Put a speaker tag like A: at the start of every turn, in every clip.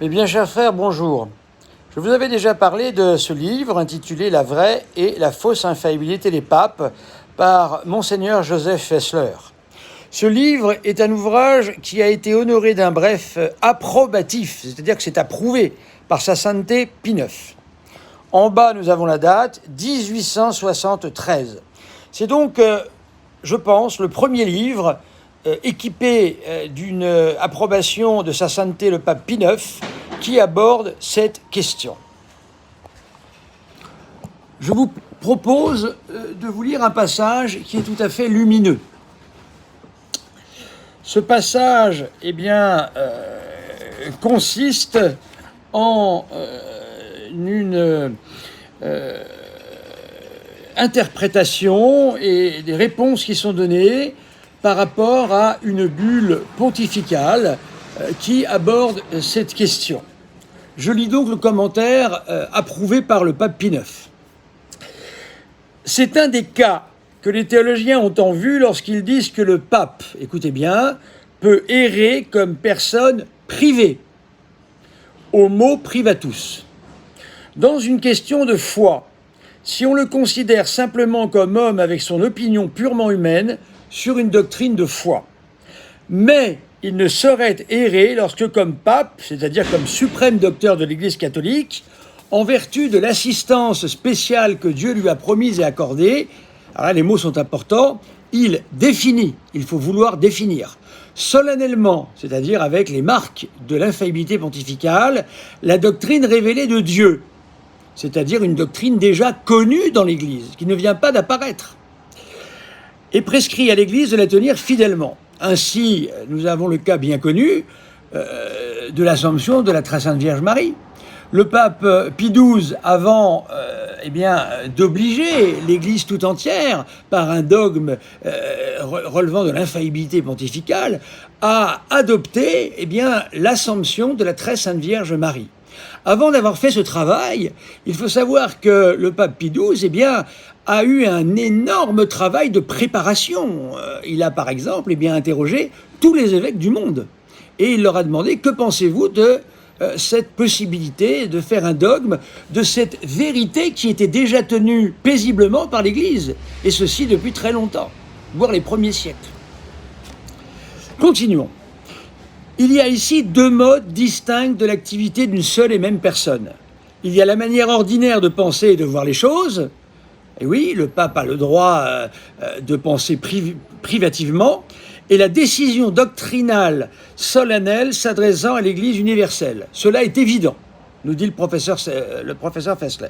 A: Mes bien chers frères, bonjour. Je vous avais déjà parlé de ce livre intitulé La vraie et la fausse infaillibilité des papes par Monseigneur Joseph Fessler. Ce livre est un ouvrage qui a été honoré d'un bref approbatif, c'est-à-dire que c'est approuvé par sa sainteté Pie IX. En bas, nous avons la date 1873. C'est donc, je pense, le premier livre équipé d'une approbation de sa sainteté le pape Pie IX qui aborde cette question. Je vous propose de vous lire un passage qui est tout à fait lumineux. Ce passage, consiste en une interprétation et des réponses qui sont données par rapport à une bulle pontificale qui aborde cette question. Je lis donc le commentaire approuvé par le pape Pie IX. C'est un des cas que les théologiens ont en vue lorsqu'ils disent que le pape, écoutez bien, peut errer comme personne privée, homo privatus. Dans une question de foi, si on le considère simplement comme homme avec son opinion purement humaine sur une doctrine de foi. Mais il ne saurait errer lorsque, comme pape, c'est-à-dire comme suprême docteur de l'Église catholique, en vertu de l'assistance spéciale que Dieu lui a promise et accordée, alors là les mots sont importants, il définit, il faut vouloir définir, solennellement, c'est-à-dire avec les marques de l'infaillibilité pontificale, la doctrine révélée de Dieu, c'est-à-dire une doctrine déjà connue dans l'Église, qui ne vient pas d'apparaître, et prescrit à l'Église de la tenir fidèlement. Ainsi, nous avons le cas bien connu de l'Assomption de la très sainte Vierge Marie. Le pape Pie XII, avant d'obliger l'Église tout entière par un dogme relevant de l'infaillibilité pontificale, a adopté l'Assomption de la très sainte Vierge Marie. Avant d'avoir fait ce travail, il faut savoir que le pape Pie XII a eu un énorme travail de préparation. Il a par exemple interrogé tous les évêques du monde et il leur a demandé « Que pensez-vous de cette possibilité de faire un dogme de cette vérité qui était déjà tenue paisiblement par l'Église, et ceci depuis très longtemps, voire les premiers siècles. » Continuons. Il y a ici deux modes distincts de l'activité d'une seule et même personne. Il y a la manière ordinaire de penser et de voir les choses. Et oui, le pape a le droit de penser privativement, et la décision doctrinale solennelle s'adressant à l'Église universelle. Cela est évident, nous dit le professeur Fessler.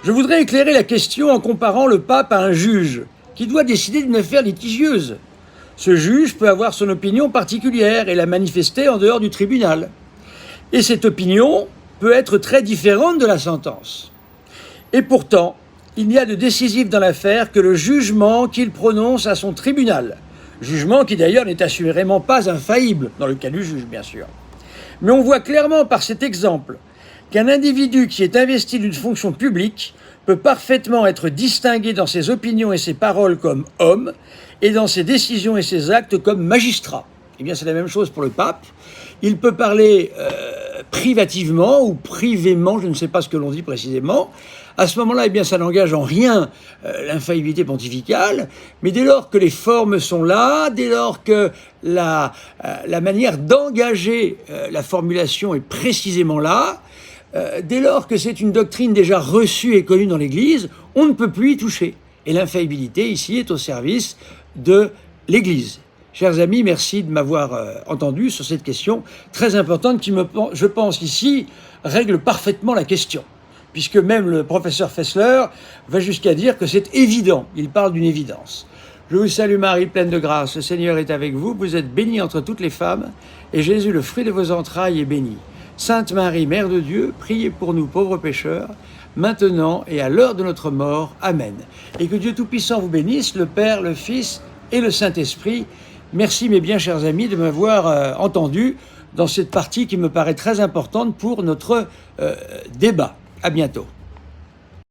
A: Je voudrais éclairer la question en comparant le pape à un juge qui doit décider d'une affaire litigieuse. Ce juge peut avoir son opinion particulière et la manifester en dehors du tribunal. Et cette opinion peut être très différente de la sentence. Et pourtant, il n'y a de décisif dans l'affaire que le jugement qu'il prononce à son tribunal. Jugement qui d'ailleurs n'est assurément pas infaillible, dans le cas du juge bien sûr. Mais on voit clairement par cet exemple qu'un individu qui est investi d'une fonction publique peut parfaitement être distingué dans ses opinions et ses paroles comme homme, et dans ses décisions et ses actes comme magistrat. Eh bien c'est la même chose pour le pape. Il peut parler privativement ou privément, je ne sais pas ce que l'on dit précisément. À ce moment-là, ça n'engage en rien l'infaillibilité pontificale, mais dès lors que les formes sont là, dès lors que la manière d'engager la formulation est précisément là, dès lors que c'est une doctrine déjà reçue et connue dans l'Église, on ne peut plus y toucher. Et l'infaillibilité, ici, est au service de l'Église. Chers amis, merci de m'avoir entendu sur cette question très importante qui, je pense ici, règle parfaitement la question. Puisque même le professeur Fessler va jusqu'à dire que c'est évident. Il parle d'une évidence. Je vous salue Marie, pleine de grâce. Le Seigneur est avec vous. Vous êtes bénie entre toutes les femmes. Et Jésus, le fruit de vos entrailles, est béni. Sainte Marie, Mère de Dieu, priez pour nous pauvres pécheurs, maintenant et à l'heure de notre mort. Amen. Et que Dieu Tout-Puissant vous bénisse, le Père, le Fils et le Saint-Esprit. Merci mes bien chers amis de m'avoir entendu dans cette partie qui me paraît très importante pour notre débat. À bientôt.